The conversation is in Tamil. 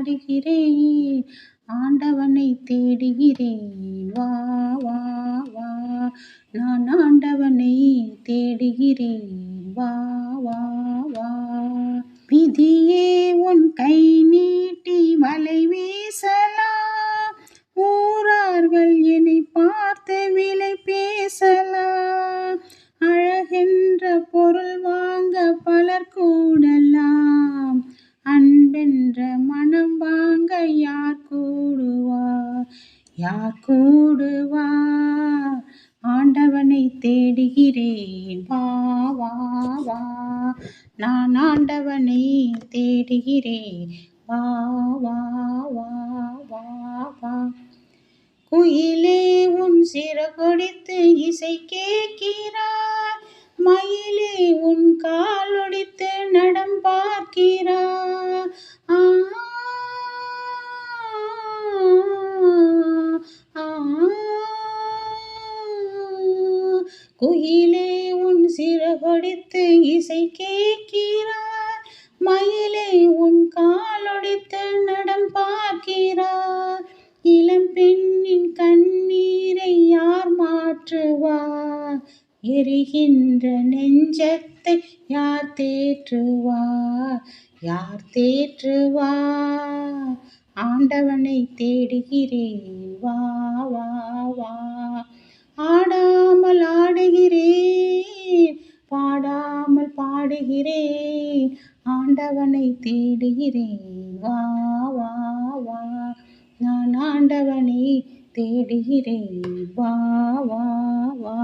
பாடுகிறேன், ஆண்டவனை தேடுகிறேன். வா வா வா, நான் ஆண்டவனை தேடுகிறேன். வா வா வா. விதியே உன் கை நீட்டி வலை வீசலாம், ஊரார்கள் என்னை பார்த்து விலை பேசலாம். அழகென்ற பொருள் வாங்க பலர் கூடலாம், அன்பென்ற மனம் வாங்க யார் கூடுவார், யார் கூடுவார். ஆண்டவனை தேடுகிறேன். வா வா வா, நான் ஆண்டவனை தேடுகிறேன். வா வா வா வா வா. குயிலே உன் சிறகொடித்து இசை கேட்கிறாய், மயிலே உன் காலொடித்து நடம் பார்க்கிறாய். ஆ ஆ. குயிலே உன் சிறகொடித்து இசை கேட்கிறாய், மயிலே உன் காலொடித்து நடம் பார்க்கிறாய். இளம் பெண்ணின் கண்ணீரை யார் மாற்றுவார், எரிகின்ற நெஞ்சத்தை யார் தேற்றுவார், யார் தேற்றுவார். ஆண்டவனை தேடுகிறேன். வா வா வா. ஆடாமல் ஆடுகிறேன், பாடாமல் பாடுகிறேன், ஆண்டவனை தேடுகிறேன். வா வா வா, நான் ஆண்டவனை தேடுகிறேன். வா வா வா.